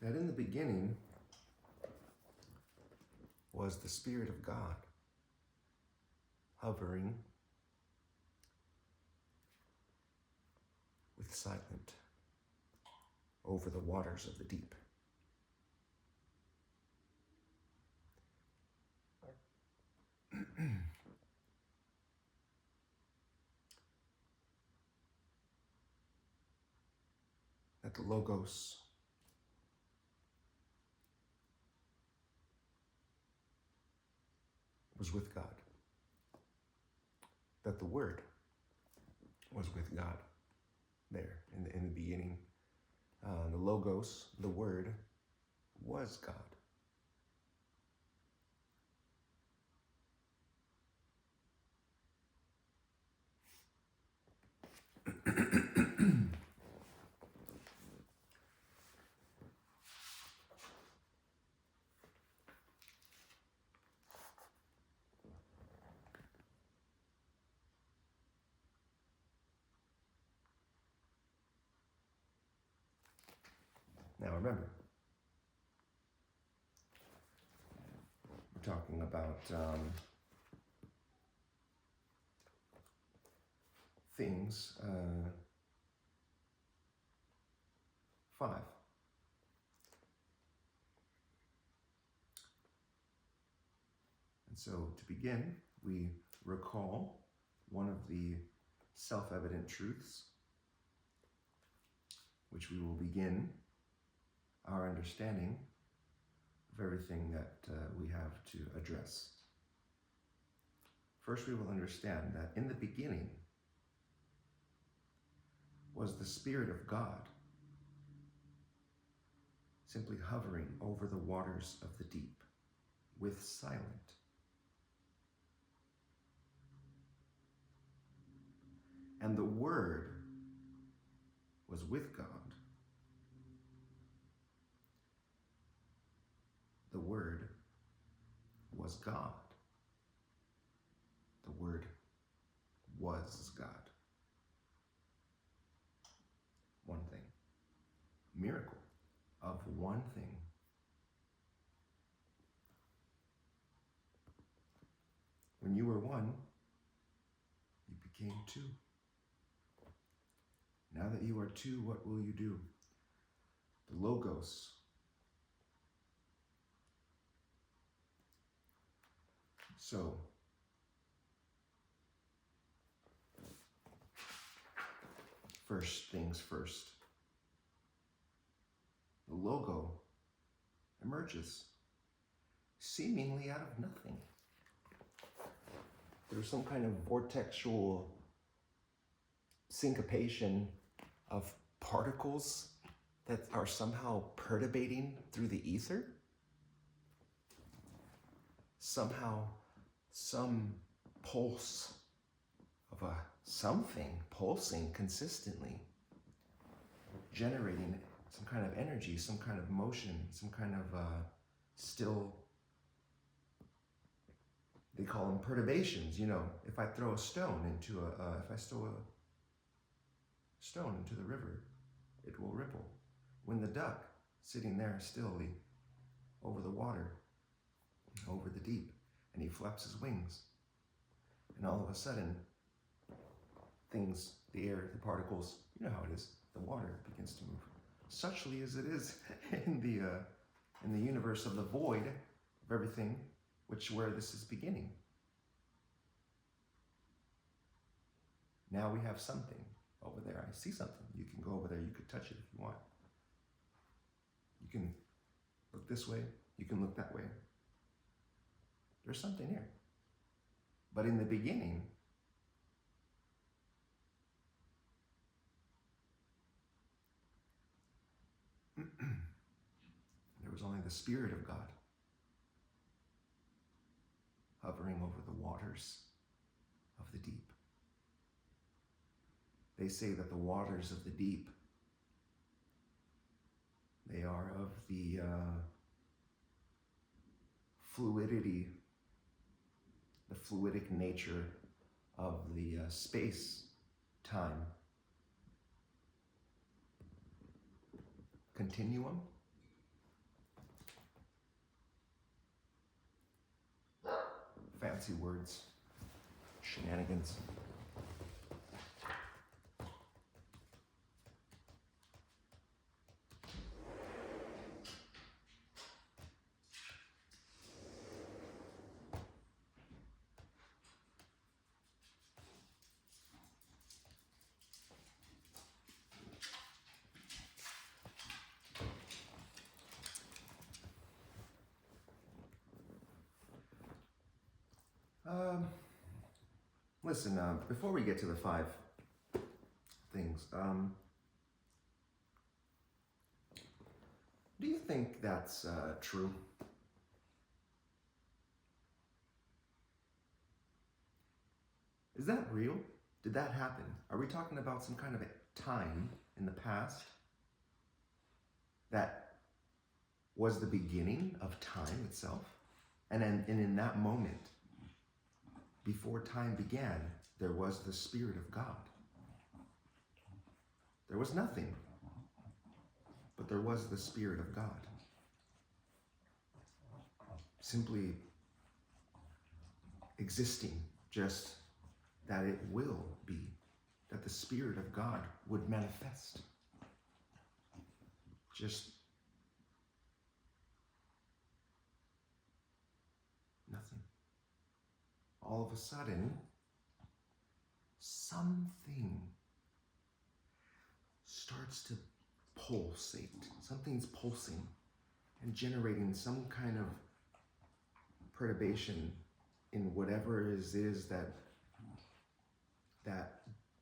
that in the beginning was the Spirit of God hovering with silent over the waters of the deep. That the Logos was with God. That the Word was with God there in the beginning. The Logos, the Word, was God. Now remember, we're talking about things, 5. And so to begin, we recall one of the self-evident truths, which we will begin our understanding of everything that we have to address. First, we will understand that in the beginning was the Spirit of God simply hovering over the waters of the deep with silent. And the Word was with God. The Word was God. The Word was God. One thing. Miracle of one thing. When you were one, you became two. Now that you are two, what will you do? The Logos so first things first. The logo emerges seemingly out of nothing. There's some kind of vortexual syncopation of particles that are somehow perturbating through the ether. Somehow, some pulse of a something pulsing consistently, generating some kind of energy, some kind of motion, some kind of still, they call them perturbations. You know, if I throw a stone into if I throw a stone into the river, it will ripple. When the duck, sitting there stilly over the water, over the deep, and he flaps his wings, and all of a sudden, things, the air, the particles, you know how it is, the water begins to move. Suchly as it is in the universe of the void of everything, where this is beginning. Now we have something over there. I see something. You can go over there. You could touch it if you want. You can look this way. You can look that way. There's something here. But in the beginning, there was only the Spirit of God hovering over the waters of the deep. They say that the waters of the deep, they are of the fluidity, the fluidic nature of the space-time continuum, fancy words, shenanigans. Listen, before we get to the 5 things, do you think that's true? Is that real? Did that happen? Are we talking about some kind of a time in the past that was the beginning of time itself? And in that moment, before time began, there was the Spirit of God. There was nothing, but there was the Spirit of God. Simply existing, just that it will be, that the Spirit of God would manifest. Just nothing. All of a sudden, something starts to pulsate. Something's pulsing and generating some kind of perturbation in whatever it is that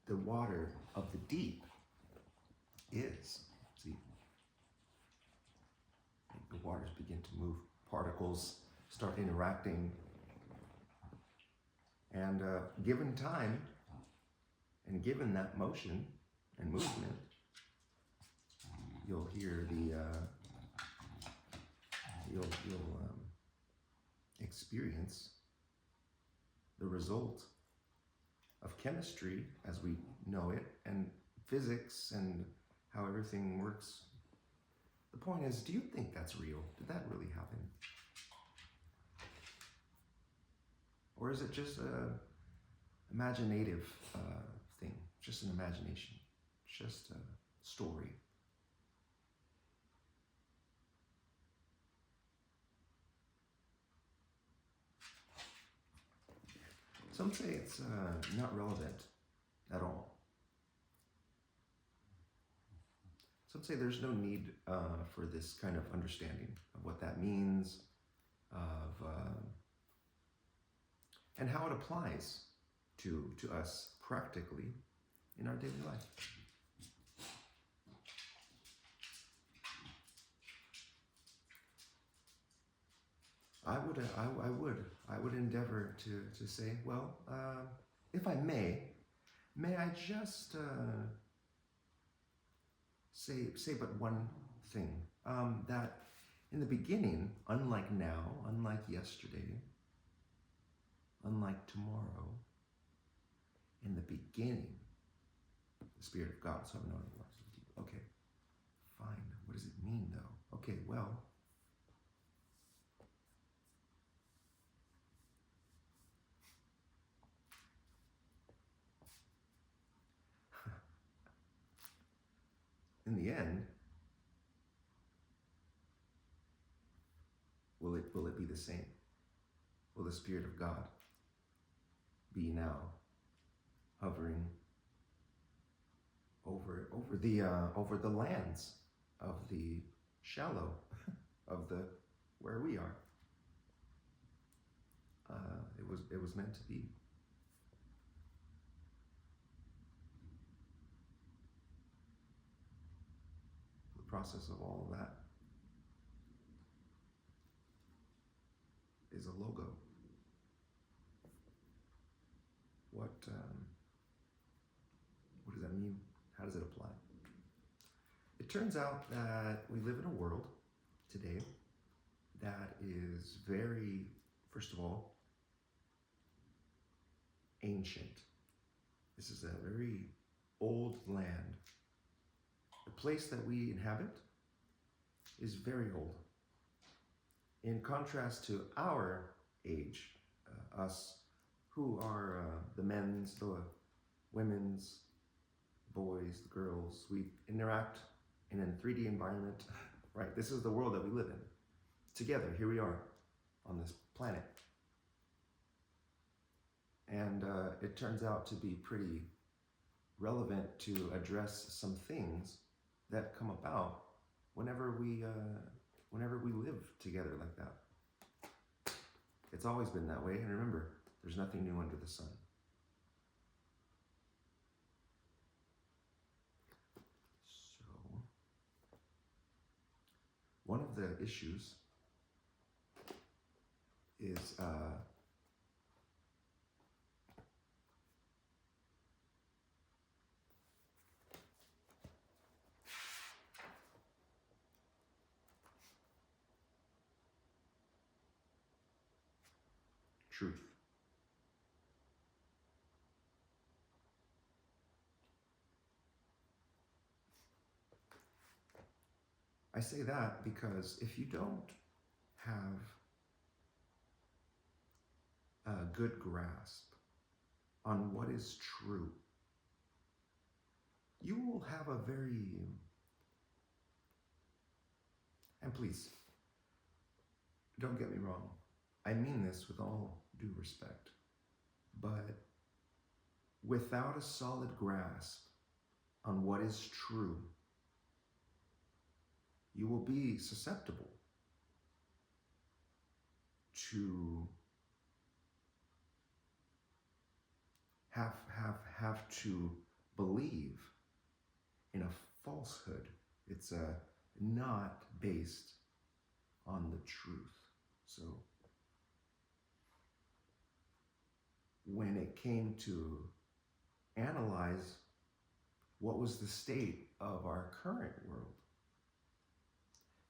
the water of the deep is. See, the waters begin to move, particles start interacting, and given time and given that motion and movement, you'll hear the you'll experience the result of chemistry as we know it, and physics and how everything works. The point is, do you think that's real? Did that really happen? Or is it just a imaginative thing? Just an imagination? Just a story? Some say it's not relevant at all. Some say there's no need for this kind of understanding of what that means, and how it applies to us practically in our daily life. I would endeavor to say, well, if I may I just say but one thing, that in the beginning, unlike now, unlike yesterday, unlike tomorrow, in the beginning, the Spirit of God, so I'm knowing the waters of deep. Okay, fine. What does it mean though? Okay, well, in the end, will it be the same? Will the Spirit of God be now hovering over the lands of the shallow of the where we are? It was meant to be. The process of all of that is a logo. What does that mean? How does it apply? It turns out that we live in a world today that is very, first of all, ancient. This is a very old land. The place that we inhabit is very old. In contrast to our age us who are the men's, the women's, boys, the girls, we interact in a 3D environment, right? This is the world that we live in. Together, here we are on this planet. And it turns out to be pretty relevant to address some things that come about whenever we live together like that. It's always been that way, and remember, there's nothing new under the sun. So, one of the issues is truth. I say that because if you don't have a good grasp on what is true, you will have a very, and please, don't get me wrong, I mean this with all due respect, but without a solid grasp on what is true, you will be susceptible to have to believe in a falsehood. It's not based on the truth. So when it came to analyze what was the state of our current world,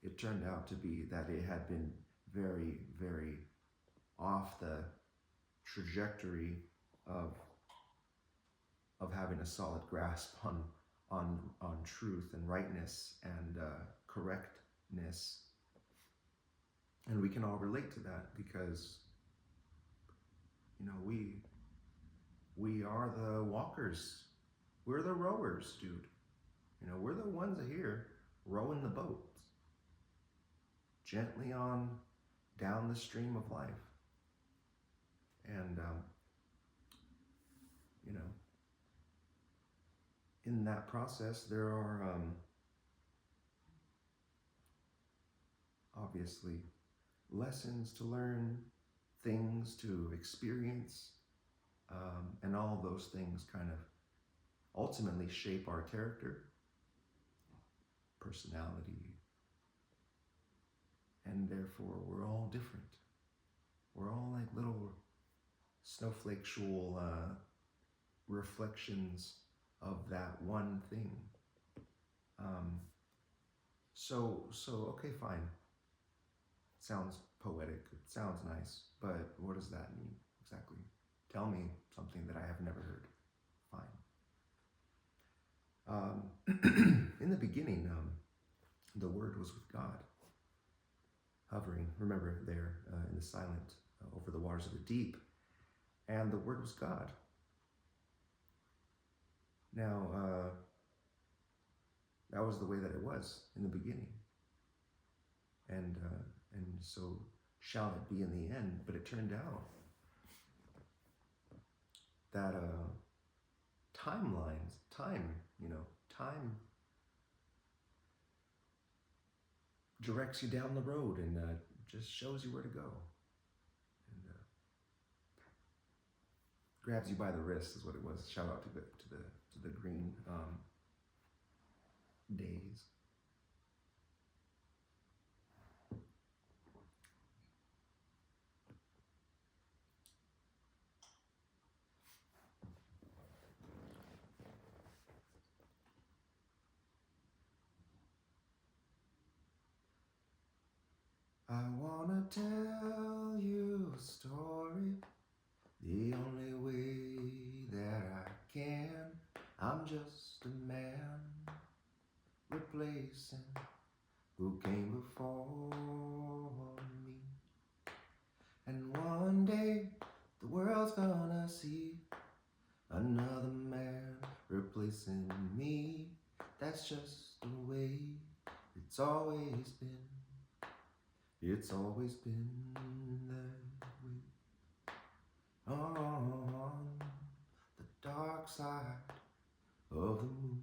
it turned out to be that it had been very, very off the trajectory of having a solid grasp on truth and rightness and correctness. And we can all relate to that because, you know, we are the walkers. We're the rowers, dude. You know, we're the ones here rowing the boats gently on down the stream of life. And, you know, in that process, there are obviously lessons to learn, things to experience, and all those things kind of ultimately shape our character, personality, and therefore we're all different. We're all like little snowflakeshul reflections of that one thing. So okay, fine. Sounds poetic, it sounds nice, but what does that mean exactly? Tell me something that I have never heard. Fine. In the beginning, the Word was with God, hovering, remember, there in the silent, over the waters of the deep, and the Word was God. Now, that was the way that it was in the beginning, and so shall it be in the end. But it turned out that timelines, time directs you down the road and just shows you where to go, and grabs you by the wrist is what it was. Shout out to the green days. I wanna tell you a story the only way that I can. I'm just a man replacing who came before me. And one day The world's gonna see another man replacing me. That's just the way it's always been. It's always been that way. On the dark side of the moon.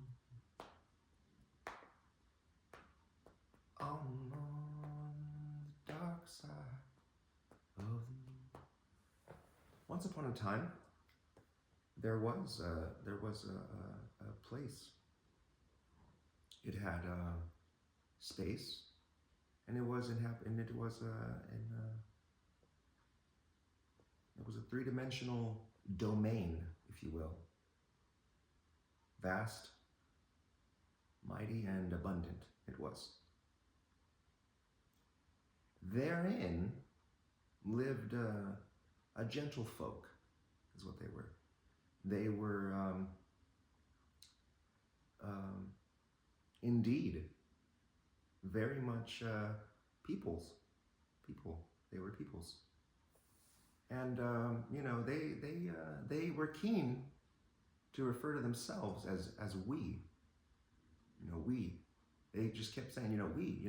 On the dark side of the moon. Once upon a time, there was a place. It had space, and it was a three-dimensional domain, if you will. Vast, mighty, and abundant it was. Therein lived a gentle folk, is what they were. They were indeed very much people. They were peoples. And they were keen to refer to themselves as we. We. They just kept saying, we.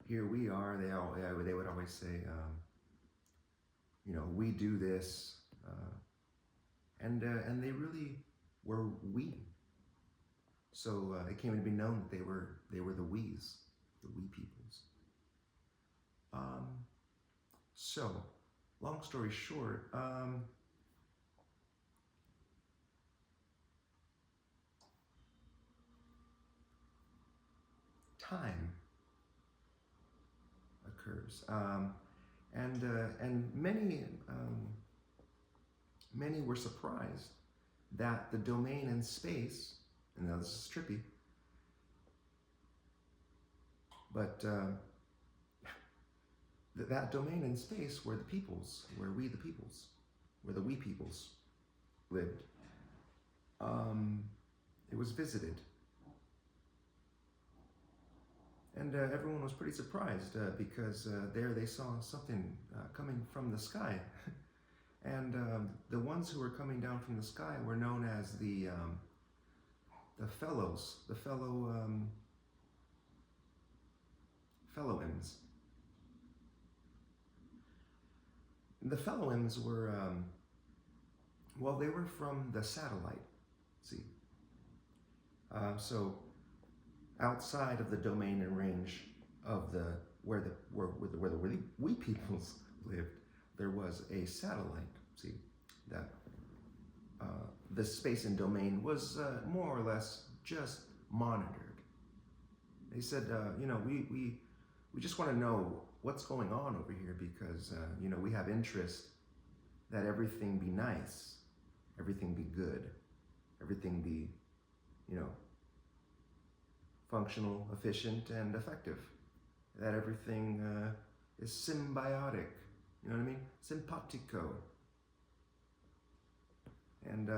Here we are. They would always say, we do this, and they really were we. So it came to be known that they were the we's, the we peoples. So, long story short, time occurs, and many were surprised that the domain and space, and now this is trippy, but that domain and space were the peoples, where we the peoples, where the we peoples lived. It was visited. And everyone was pretty surprised because there they saw something coming from the sky. And the ones who were coming down from the sky were known as the fellows, the fellowims. The fellowims were, they were from the satellite, see. So outside of the domain and range of where the we peoples lived, there was a satellite, see, that the space and domain was more or less just monitored. They said, we just want to know what's going on over here because, we have interest that everything be nice, everything be good, everything be, functional, efficient, and effective. That everything is symbiotic, you know what I mean? Simpatico. And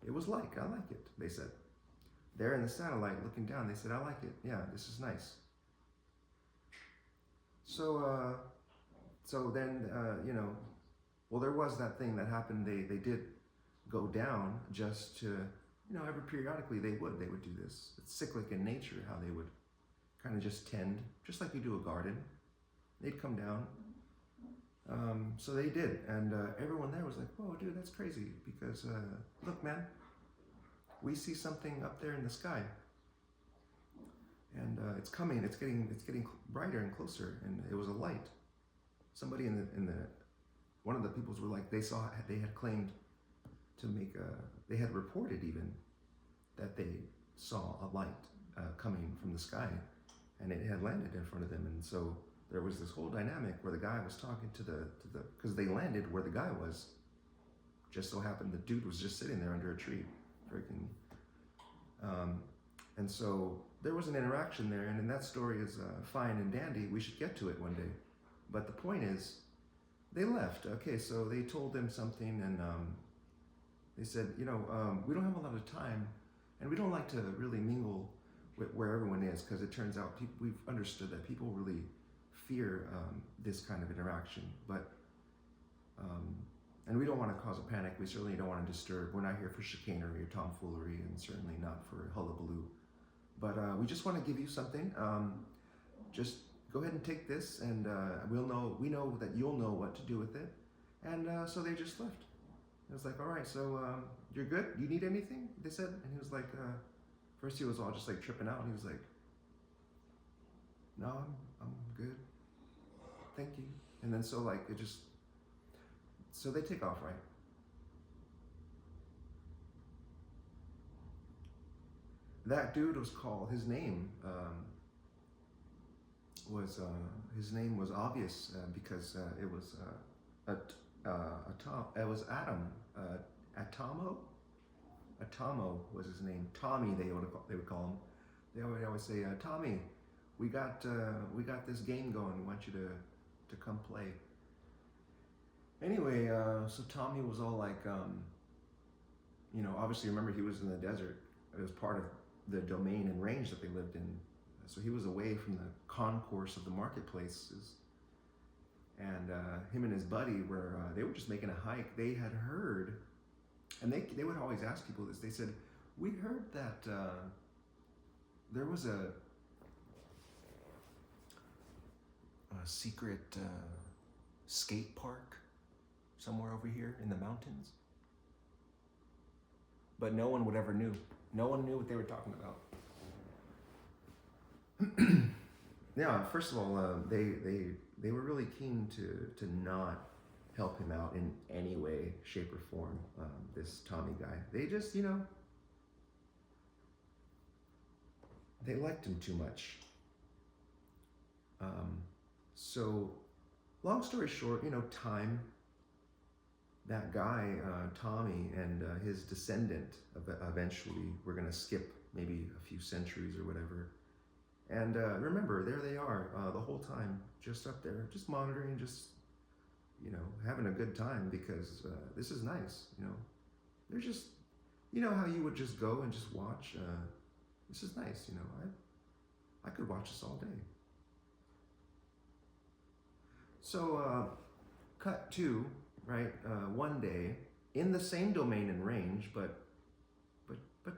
it was I like it, they said. There in the satellite looking down, they said, I like it. Yeah, this is nice. So, then, there was that thing that happened. They did go down just to, every periodically they would do this. It's cyclic in nature how they would kind of just tend, just like you do a garden. They'd come down. So they did, and everyone there was like, whoa, dude, that's crazy, because look, man, we see something up there in the sky. And it's coming, it's getting brighter and closer, and it was a light. Somebody one of the peoples were like, they had claimed to they had reported even that they saw a light coming from the sky, and it had landed in front of them. And so there was this whole dynamic where the guy was talking to because they landed where the guy was. Just so happened the dude was just sitting there under a tree, freaking. And so there was an interaction there, and that story is fine and dandy. We should get to it one day. But the point is, they left. Okay, so they told them something, and they said, we don't have a lot of time, and we don't like to really mingle with where everyone is, because it turns out we've understood that people really fear this kind of interaction. But And we don't want to cause a panic. We certainly don't want to disturb. We're not here for chicanery or tomfoolery, and certainly not for hullabaloo. But we just want to give you something. Just go ahead and take this, and we know that you'll know what to do with it. And so they just left. It was like, all right, so you're good? You need anything? They said. And he was like, first he was all just like tripping out. And he was like, no, I'm good. Thank you. And then so like so they take off, right? That dude was called, his name was obvious because it was Adam. Atomo was his name. Tommy, they would call him. They would always say, Tommy, we got this game going. We want you to come play. Anyway, so Tommy was all like, obviously remember he was in the desert. It was part of the domain and range that they lived in. So he was away from the concourse of the marketplaces. And him and his buddy they were just making a hike. They had heard, and they would always ask people this. They said, we heard that there was a secret skate park somewhere over here in the mountains. But no one would ever knew. No one knew what they were talking about. Yeah, first of all, they were really keen to not help him out in any way, shape, or form, this Tommy guy. They just, they liked him too much. So, long story short, time, that guy, Tommy, and his descendant, eventually, we're going to skip maybe a few centuries or whatever. And remember, there they are the whole time, just up there, just monitoring, just, having a good time because this is nice, They're just, how you would just go and just watch. This is nice, I could watch this all day. So, cut to, right, one day, in the same domain and range, but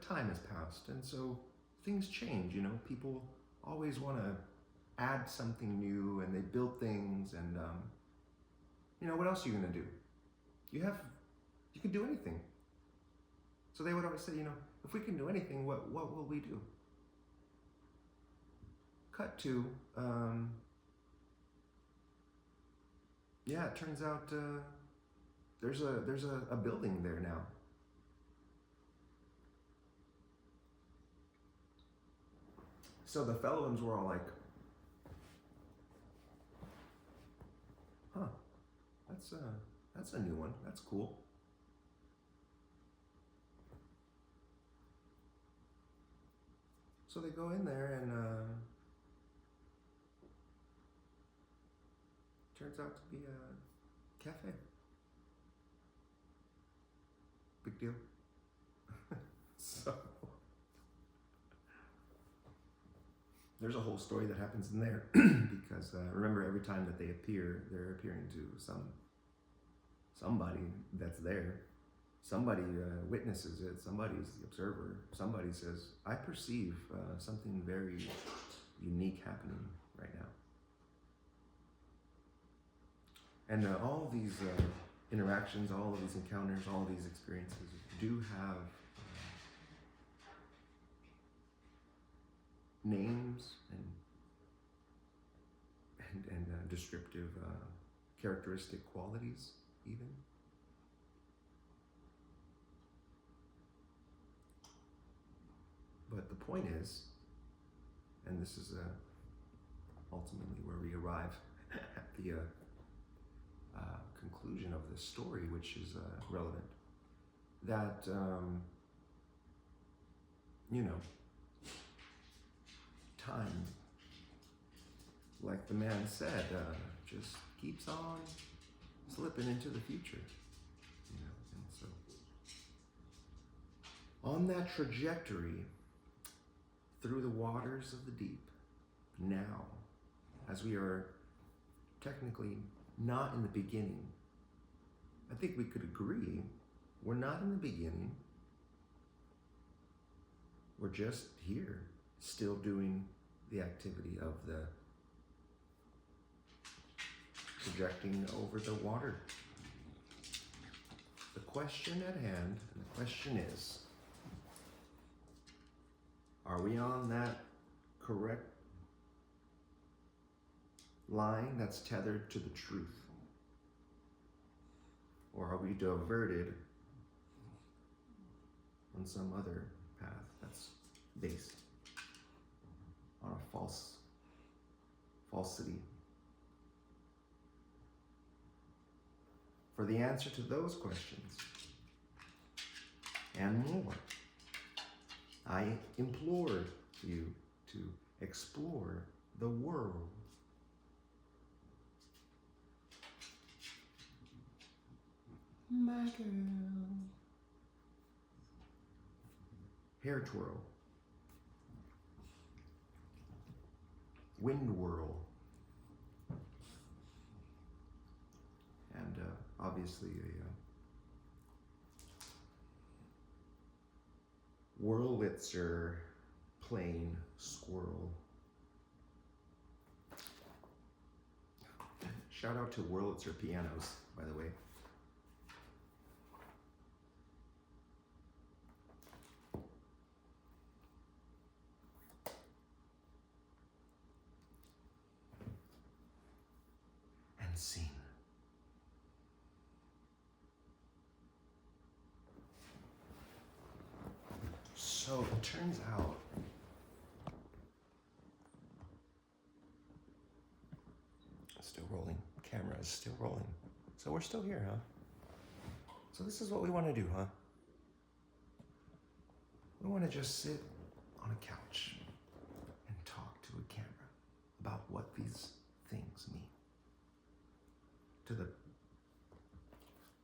time has passed, and so things change, people always want to add something new, and they build things, and what else are you going to do? You can do anything. So they would always say, if we can do anything, what will we do? Cut to, it turns out there's a building there now. So the fellows were all like, huh, that's a new one. That's cool. So they go in there and turns out to be a cafe. Big deal. So there's a whole story that happens in there because remember, every time that they appear, they're appearing to somebody that's there. Somebody witnesses it. Somebody's the observer. Somebody says, I perceive something very unique happening right now. And all these interactions, all of these encounters, all of these experiences do have names and descriptive characteristic qualities even. But the point is, and this is ultimately where we arrive at the conclusion of this story, which is relevant, that, time, like the man said, just keeps on slipping into the future, and so on that trajectory through the waters of the deep, now, as we are technically not in the beginning, I think we could agree we're not in the beginning. We're just here, still doing the activity of the projecting over the water. The question at hand, and the question is, are we on that correct line that's tethered to the truth? Or are we diverted on some other path that's based on a falsity? For the answer to those questions and more, I implore you to explore the world. My girl. Hair twirl. Wind whirl. And obviously a Wurlitzer plain squirrel. Shout out to Wurlitzer pianos, by the way. And scene. So it turns out still rolling. Camera is still rolling. So we're still here, huh? So this is what we want to do, huh? We want to just sit on a couch and talk to a camera about what these things mean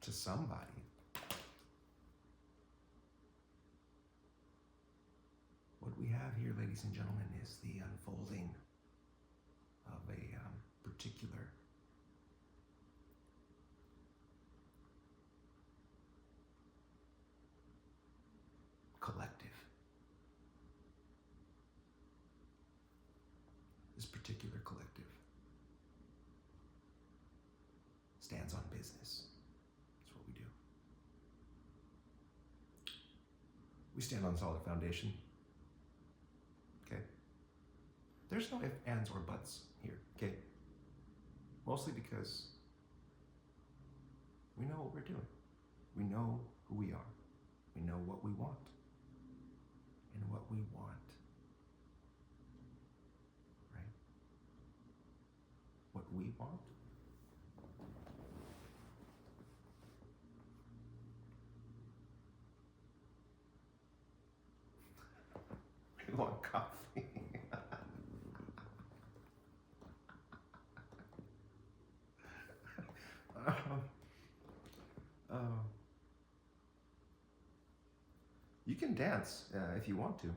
to somebody. What we have here, ladies and gentlemen, is the unfolding of a particular collective. This particular collective stands on business. That's what we do. We stand on solid foundation. Okay? There's no ifs, ands, or buts here, okay? Mostly because we know what we're doing. We know who we are. We know what we want. And what we want. Right? What we want. We want coffee. You can dance if you want to.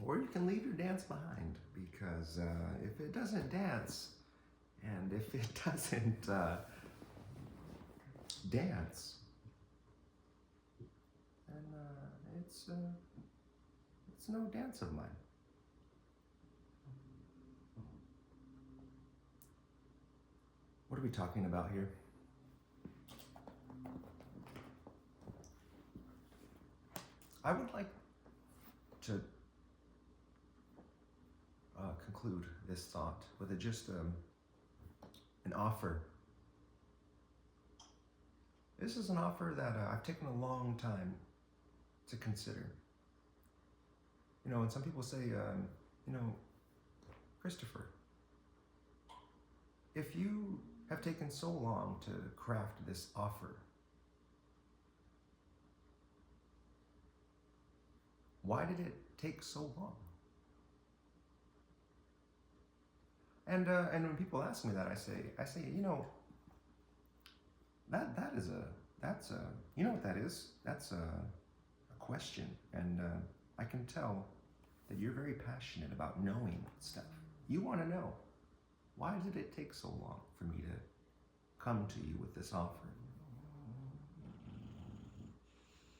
Or you can leave your dance behind, because if it doesn't dance, and if it doesn't dance, then it's no dance of mine. What are we talking about here? I would like to conclude this thought with just an offer. This is an offer that I've taken a long time to consider. You know, and some people say, you know, Christopher, if you have taken so long to craft this offer, why did it take so long? And when people ask me that, I say, you know, that's you know what that is? That's a question, and I can tell that you're very passionate about knowing stuff. You want to know, why did it take so long for me come to you with this offer.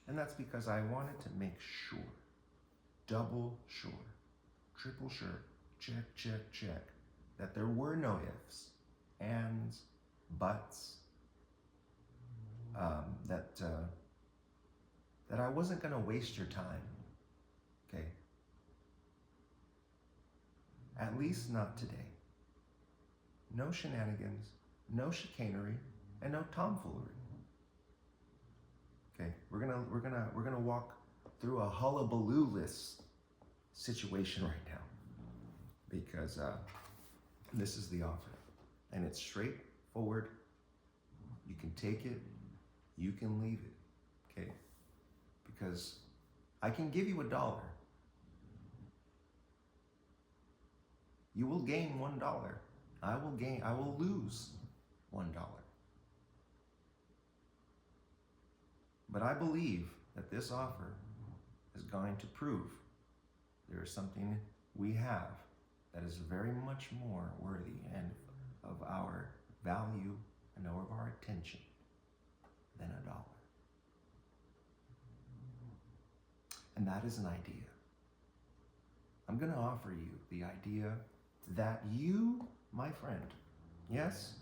And that's because I wanted to make sure, double sure, triple sure, check, check, check, that there were no ifs, ands, buts, that I wasn't going to waste your time, okay? At least not today. No shenanigans, no chicanery, and no tomfoolery. Okay, we're gonna walk through a hullabaloo-less situation right now, because this is the offer, and it's straightforward. You can take it, you can leave it, okay? Because I can give you $1. You will gain $1. I will lose $1. But I believe that this offer is going to prove there is something we have that is very much more worthy and of our value and of our attention than $1. And that is an idea. I'm going to offer you the idea that you, my friend, yes,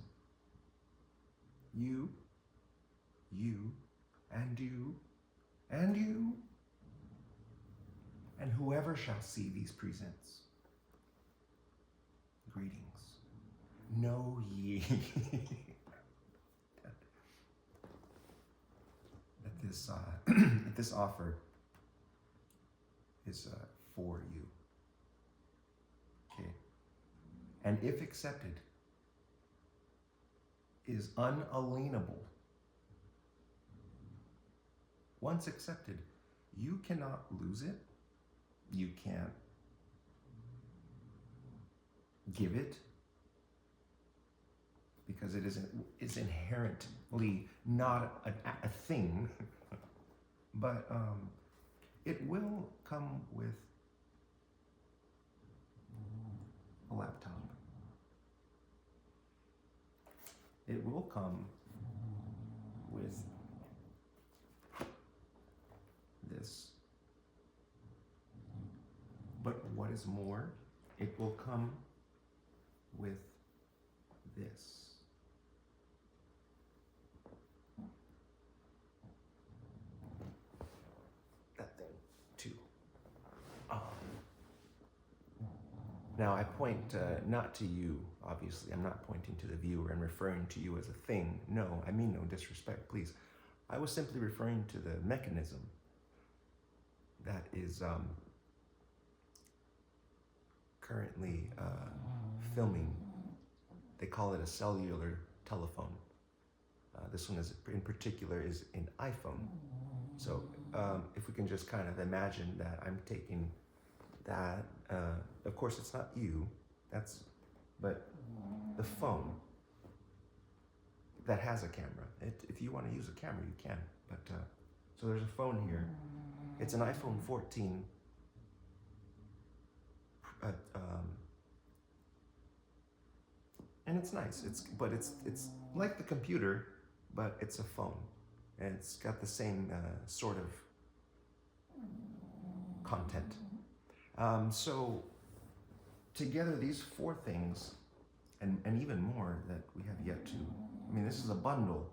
you, and you, and you, and whoever shall see these presents, greetings. Know ye that this offer is for you. Okay. And if accepted, is unalienable. Once accepted, you cannot lose it. You can't give it, because it is inherently not a thing, but it will come with a laptop. It will come with this. But what is more, it will come with this. That thing, too. Now, I point not to you, obviously. I'm not pointing to the viewer and referring to you as a thing. No, I mean no disrespect, please. I was simply referring to the mechanism that is currently filming. They call it a cellular telephone. This one is, in particular, is an iPhone. So if we can just kind of imagine that I'm taking that, of course it's not you, but the phone that has a camera. If you want to use a camera, you can. But so there's a phone here. It's an iPhone 14. And it's nice. It's like the computer, but it's a phone, and it's got the same sort of content. So together, these 4 things, and even more that we have yet to, I mean, this is a bundle,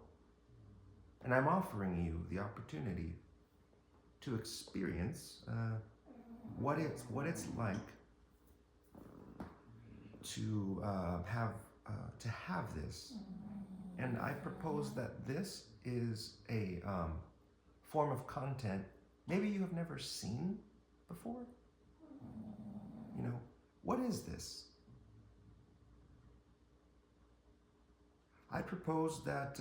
and I'm offering you the opportunity to experience what it's like to have this. And I propose that this is a form of content maybe you have never seen before. You know, what is this? I propose that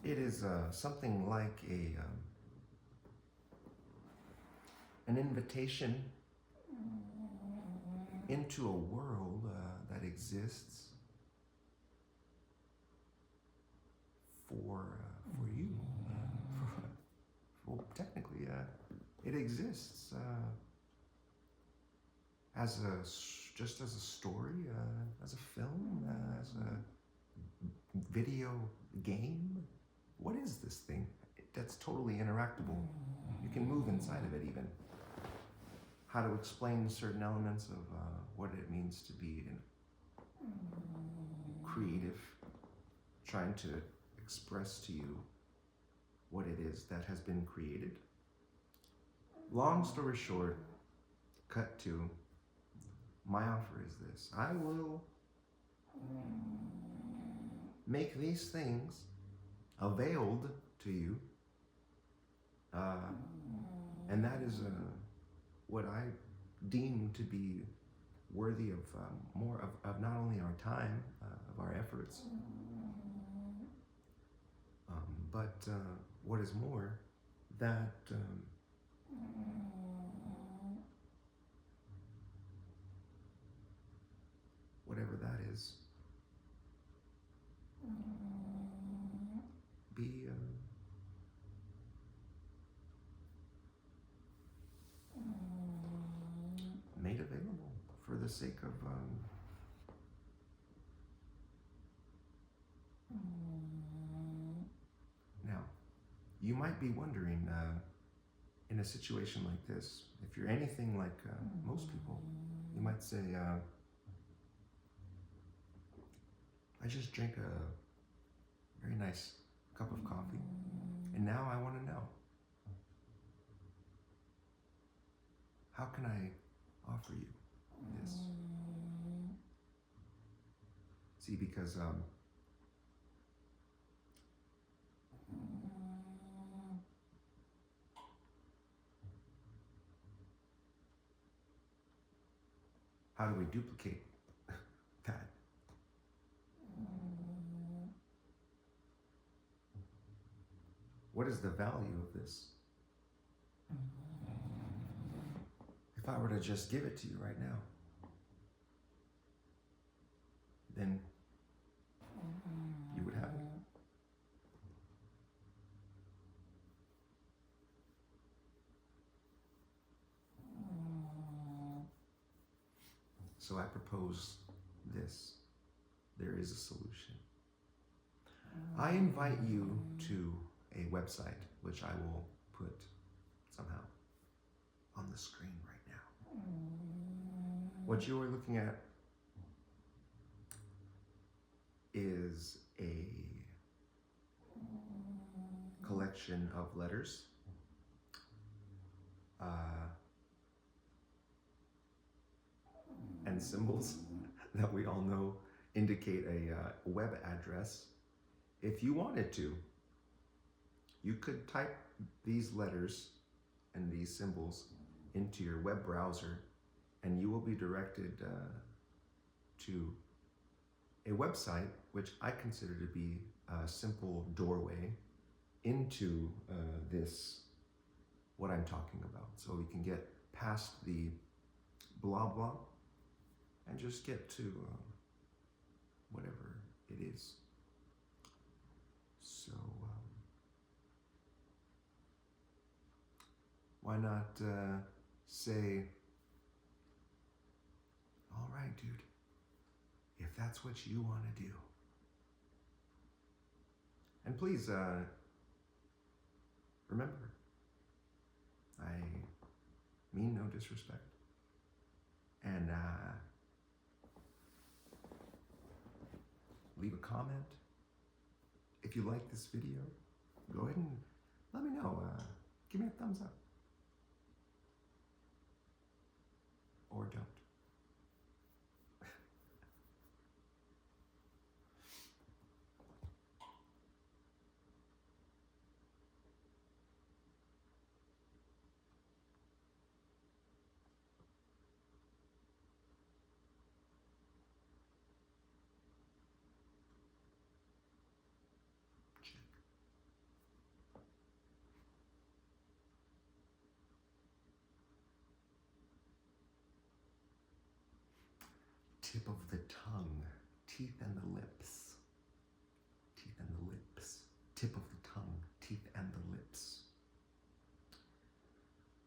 it is something like an invitation into a world that exists for you. Well, technically, it exists just as a story, as a film, video game? What is this thing? That's totally interactable. You can move inside of it even. How to explain certain elements of what it means to be creative, trying to express to you what it is that has been created. Long story short, cut to, my offer is this. I will make these things availed to you, and that is what I deem to be worthy of more of not only our time, of our efforts, but what is more, that whatever that is, be made available for the sake of now. You might be wondering, in a situation like this, if you're anything like most people, you might say, I just drank a very nice cup of coffee, and now I want to know, how can I offer you this? See, because how do we duplicate that? What is the value of this? If I were to just give it to you right now, then you would have it. So I propose this. There is a solution. I invite you to a website, which I will put somehow on the screen right now. What you are looking at is a collection of letters, and symbols that we all know indicate a web address. If you wanted to, you could type these letters and these symbols into your web browser, and you will be directed to a website which I consider to be a simple doorway into this, what I'm talking about. So we can get past the blah blah and just get to whatever it is. So why not say, all right, dude, if that's what you want to do. And please remember, I mean no disrespect. And leave a comment. If you like this video, go ahead and let me know. Give me a thumbs up. Or don't. Check. Tip of the tongue, teeth and the lips. Teeth and the lips. Tip of the tongue, teeth and the lips.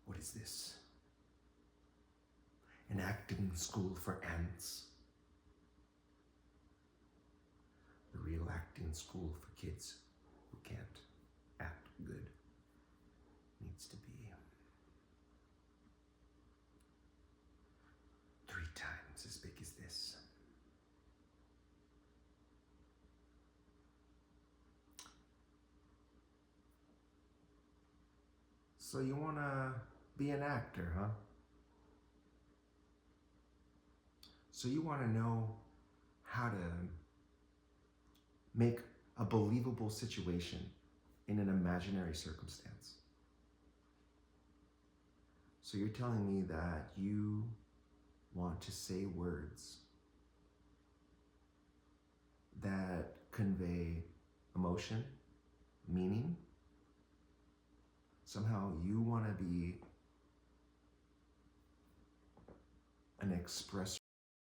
What is this? An acting school for ants? The real acting school for kids who can't act good. Needs to be 3 times as big as this. So you want to be an actor, huh? So you want to know how to make a believable situation in an imaginary circumstance. So you're telling me that you want to say words that convey emotion, meaning. Somehow you want to be an express